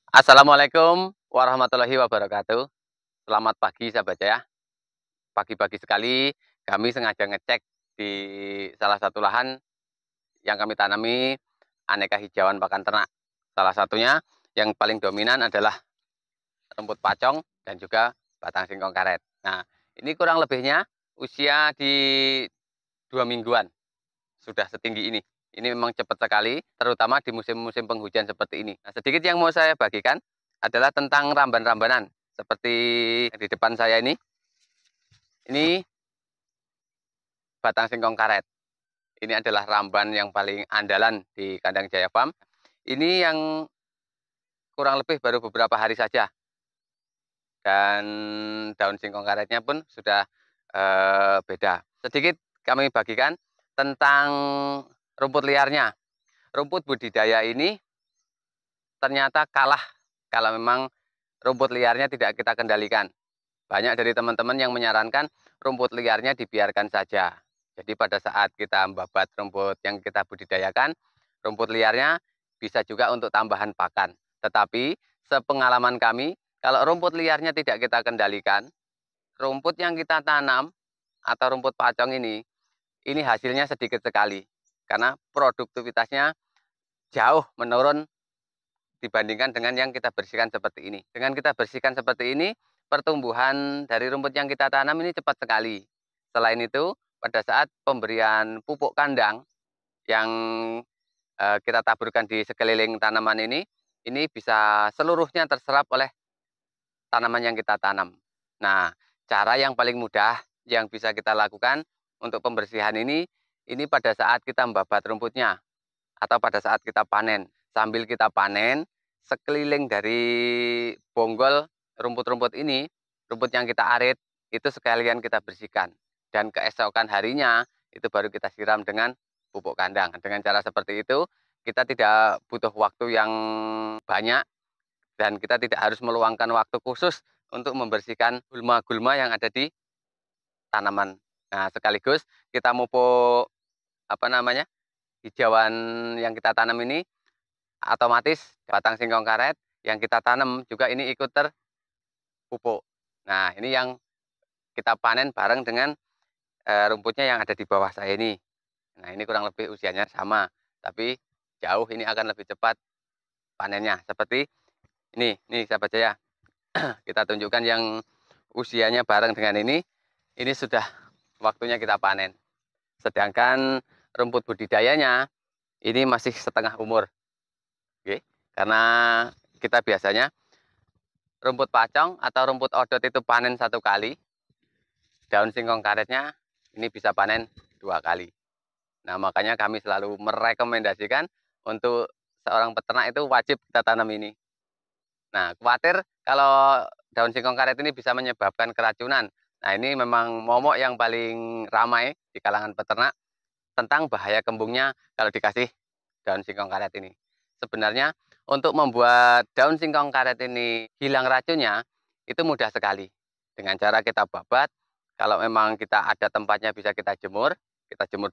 Assalamualaikum warahmatullahi wabarakatuh. Selamat pagi sahabat ya. Pagi-pagi sekali kami sengaja ngecek di salah satu lahan yang kami tanami aneka hijauan pakan ternak. Salah satunya yang paling dominan adalah rumput pacong dan juga batang singkong karet. Nah, ini kurang lebihnya usia di 2 mingguan sudah setinggi ini. Ini memang cepat sekali, terutama di musim-musim penghujan seperti ini. Nah, sedikit yang mau saya bagikan adalah tentang ramban-rambanan. Seperti di depan saya ini batang singkong karet. Ini adalah ramban yang paling andalan di kandang Jaya Farm. Ini yang kurang lebih baru beberapa hari saja. Dan daun singkong karetnya pun sudah beda. Sedikit kami bagikan tentang rumput liarnya. Rumput budidaya ini ternyata kalah kalau memang rumput liarnya tidak kita kendalikan. Banyak dari teman-teman yang menyarankan rumput liarnya dibiarkan saja. Jadi pada saat kita membabat rumput yang kita budidayakan, rumput liarnya bisa juga untuk tambahan pakan. Tetapi sepengalaman kami, kalau rumput liarnya tidak kita kendalikan, rumput yang kita tanam atau rumput pacong ini hasilnya sedikit sekali. Karena produktivitasnya jauh menurun dibandingkan dengan yang kita bersihkan seperti ini. Dengan kita bersihkan seperti ini, pertumbuhan dari rumput yang kita tanam ini cepat sekali. Selain itu, pada saat pemberian pupuk kandang yang kita taburkan di sekeliling tanaman ini bisa seluruhnya terserap oleh tanaman yang kita tanam. Nah, cara yang paling mudah yang bisa kita lakukan untuk pembersihan ini pada saat kita membabat rumputnya atau pada saat kita panen. Sambil kita panen, sekeliling dari bonggol rumput-rumput ini, rumput yang kita arit, itu sekalian kita bersihkan. Dan keesokan harinya, itu baru kita siram dengan pupuk kandang. Dengan cara seperti itu, kita tidak butuh waktu yang banyak, dan kita tidak harus meluangkan waktu khusus untuk membersihkan gulma-gulma yang ada di tanaman. Nah, sekaligus kita mupuk hijauan yang kita tanam ini, otomatis batang singkong karet yang kita tanam juga ini ikut terpupuk. Nah, ini yang kita panen bareng dengan rumputnya yang ada di bawah saya ini. Nah, ini kurang lebih usianya sama, tapi jauh ini akan lebih cepat panennya. Seperti ini sahabat saya. Kita tunjukkan yang usianya bareng dengan ini sudah waktunya kita panen. Sedangkan rumput budidayanya ini masih setengah umur. Oke. Karena kita biasanya rumput pacong atau rumput odot itu panen 1 kali, daun singkong karetnya ini bisa panen 2 kali. Nah, makanya kami selalu merekomendasikan untuk seorang peternak itu wajib kita tanam ini. Nah, khawatir kalau daun singkong karet ini bisa menyebabkan keracunan. Nah, ini memang momok yang paling ramai di kalangan peternak tentang bahaya kembungnya kalau dikasih daun singkong karet ini. Sebenarnya untuk membuat daun singkong karet ini hilang racunnya itu mudah sekali. Dengan cara kita babat, kalau memang kita ada tempatnya bisa kita jemur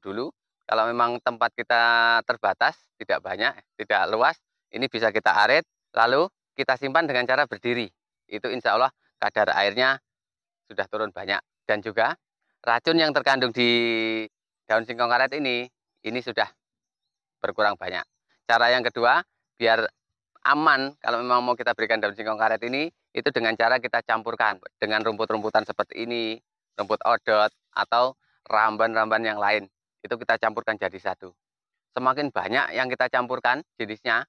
dulu. Kalau memang tempat kita terbatas, tidak banyak, tidak luas, ini bisa kita arit, lalu kita simpan dengan cara berdiri. Itu insya Allah kadar airnya sudah turun banyak. Dan juga racun yang terkandung di daun singkong karet ini sudah berkurang banyak. Cara yang kedua, biar aman kalau memang mau kita berikan daun singkong karet ini, itu dengan cara kita campurkan dengan rumput-rumputan seperti ini, rumput odot, atau ramban-ramban yang lain. Itu kita campurkan jadi satu. Semakin banyak yang kita campurkan jenisnya,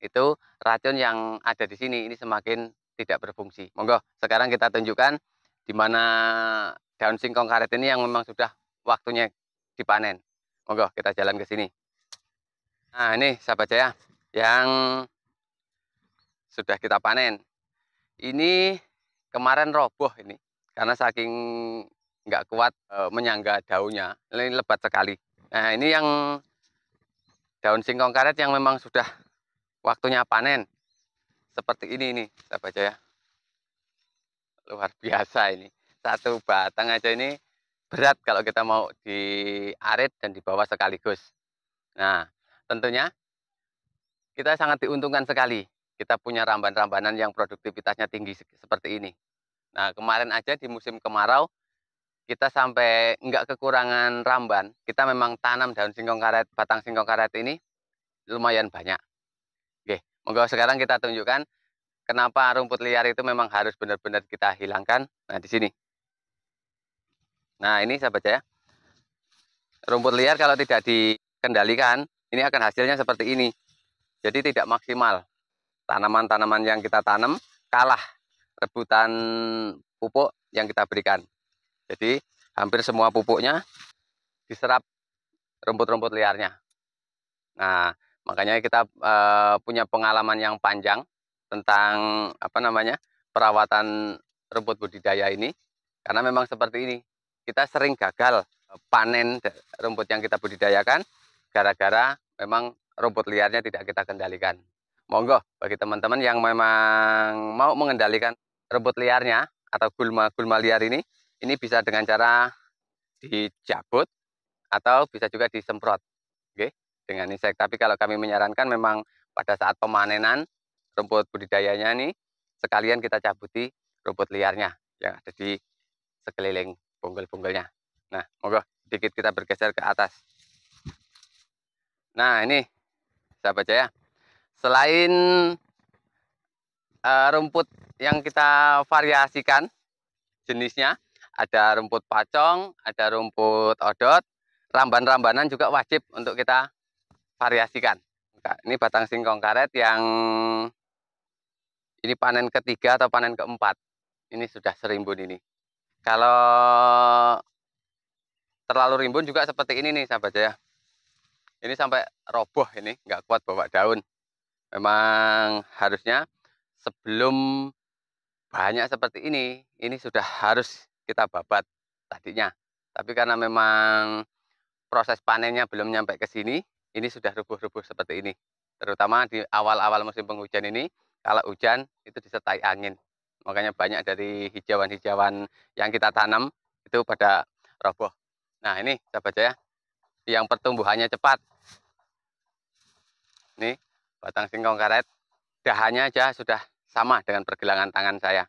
itu racun yang ada di sini ini semakin tidak berfungsi. Monggo, sekarang kita tunjukkan di mana daun singkong karet ini yang memang sudah waktunya dipanen. Monggo, kita jalan ke sini. Nah, ini sahabat saya yang sudah kita panen. Ini kemarin roboh ini karena saking nggak kuat menyangga daunnya. Ini lebat sekali. Nah, ini yang daun singkong karet yang memang sudah waktunya panen. Seperti ini nih, sahabat saya. Luar biasa ini. Satu batang aja ini berat kalau kita mau diarit dan dibawa sekaligus. Nah, tentunya kita sangat diuntungkan sekali kita punya ramban-rambanan yang produktivitasnya tinggi seperti ini. Nah, kemarin aja di musim kemarau, kita sampai nggak kekurangan ramban. Kita memang tanam daun singkong karet, batang singkong karet ini lumayan banyak. Oke, monggo sekarang kita tunjukkan kenapa rumput liar itu memang harus benar-benar kita hilangkan. Nah, di sini. Nah, ini sahabat saya. Rumput liar kalau tidak dikendalikan, ini akan hasilnya seperti ini. Jadi tidak maksimal. Tanaman-tanaman yang kita tanam kalah rebutan pupuk yang kita berikan. Jadi hampir semua pupuknya diserap rumput-rumput liarnya. Nah, makanya kita punya pengalaman yang panjang tentang perawatan rumput budidaya ini, karena memang seperti ini. Kita sering gagal panen rumput yang kita budidayakan gara-gara memang rumput liarnya tidak kita kendalikan. Monggo bagi teman-teman yang memang mau mengendalikan rumput liarnya atau gulma-gulma liar ini bisa dengan cara dicabut atau bisa juga disemprot, oke, dengan insek. Tapi kalau kami menyarankan memang pada saat pemanenan rumput budidayanya ini sekalian kita cabuti rumput liarnya yang ada di sekeliling bonggol-bonggolnya. Nah, monggo sedikit kita bergeser ke atas. Nah, ini sahabat saya, selain rumput yang kita variasikan jenisnya, ada rumput pacong, ada rumput odot, ramban-rambanan juga wajib untuk kita variasikan. Nah, ini batang singkong karet yang ini panen ketiga atau panen keempat. Ini sudah serimbun ini. Kalau terlalu rimbun juga seperti ini nih sahabat saya. Ini sampai roboh, ini nggak kuat bawa daun. Memang harusnya sebelum banyak seperti ini sudah harus kita babat tadinya. Tapi karena memang proses panennya belum nyampe ke sini, ini sudah rubuh-rubuh seperti ini. Terutama di awal-awal musim penghujan ini, kalau hujan itu disertai angin. Makanya banyak dari hijauan-hijauan yang kita tanam itu pada roboh. Nah, ini sahabat saya, yang pertumbuhannya cepat. Ini batang singkong karet, dahannya aja sudah sama dengan pergelangan tangan saya.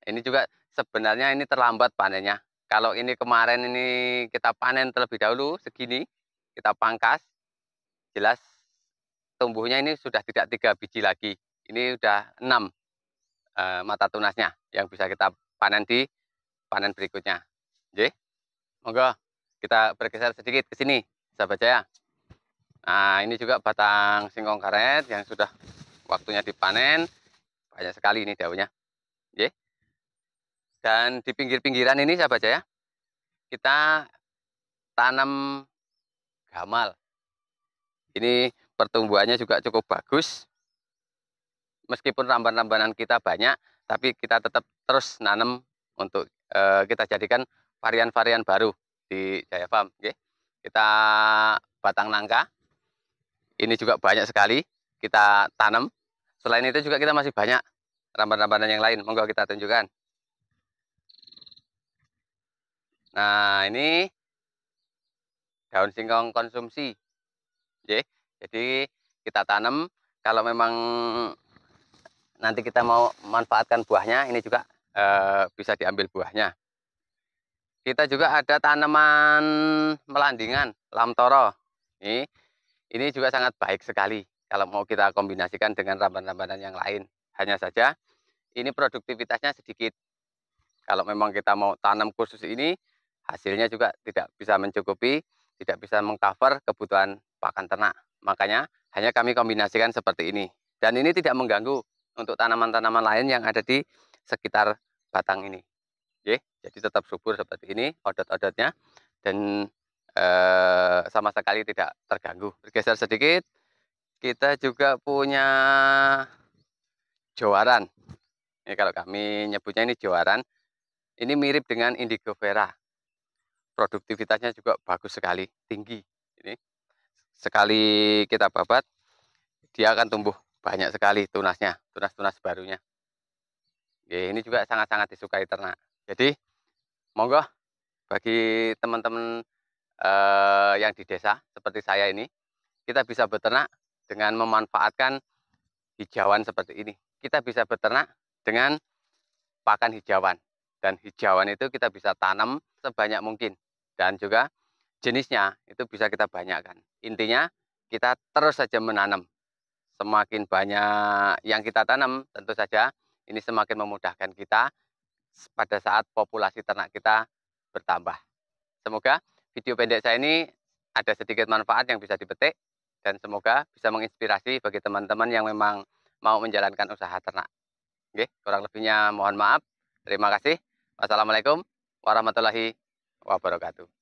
Ini juga sebenarnya ini terlambat panennya. Kalau ini kemarin ini kita panen terlebih dahulu segini, kita pangkas, jelas tumbuhnya ini sudah tidak 3 biji lagi. Ini sudah 6 mata tunasnya yang bisa kita panen di panen berikutnya. Oke, monggo kita bergeser sedikit ke sini, sahabat saya. Nah, ini juga batang singkong karet yang sudah waktunya dipanen. Banyak sekali ini daunnya. Oke. Dan di pinggir-pinggiran ini sahabat saya, kita tanam gamal. Ini pertumbuhannya juga cukup bagus. Meskipun ramban-rambanan kita banyak, tapi kita tetap terus nanam untuk kita jadikan varian-varian baru di Jaya Farm. Okay. Kita batang nangka, ini juga banyak sekali kita tanam. Selain itu juga kita masih banyak ramban-rambanan yang lain. Monggo kita tunjukkan. Nah, ini daun singkong konsumsi. Okay. Jadi kita tanam, kalau memang nanti kita mau manfaatkan buahnya, ini juga bisa diambil buahnya. Kita juga ada tanaman melandingan, lamtoro. Ini juga sangat baik sekali kalau mau kita kombinasikan dengan ramban-rambanan yang lain. Hanya saja ini produktivitasnya sedikit. Kalau memang kita mau tanam khusus ini, hasilnya juga tidak bisa mencukupi, tidak bisa mengcover kebutuhan pakan ternak. Makanya hanya kami kombinasikan seperti ini. Dan ini tidak mengganggu untuk tanaman-tanaman lain yang ada di sekitar batang ini. Oke, jadi tetap subur seperti ini odot-odotnya, dan sama sekali tidak terganggu. Bergeser sedikit, kita juga punya jowaran. Ini kalau kami nyebutnya ini jowaran. Ini mirip dengan indigo vera. Produktivitasnya juga bagus sekali, tinggi. Ini sekali kita babat, dia akan tumbuh banyak sekali tunasnya, tunas-tunas barunya. Oke, ini juga sangat-sangat disukai ternak. Jadi monggo bagi teman-teman yang di desa seperti saya ini, kita bisa beternak dengan memanfaatkan hijauan seperti ini. Kita bisa beternak dengan pakan hijauan. Dan hijauan itu kita bisa tanam sebanyak mungkin. Dan juga jenisnya itu bisa kita banyakkan. Intinya kita terus saja menanam. Semakin banyak yang kita tanam, tentu saja ini semakin memudahkan kita pada saat populasi ternak kita bertambah. Semoga video pendek saya ini ada sedikit manfaat yang bisa dipetik, dan semoga bisa menginspirasi bagi teman-teman yang memang mau menjalankan usaha ternak. Oke, kurang lebihnya mohon maaf. Terima kasih. Wassalamualaikum warahmatullahi wabarakatuh.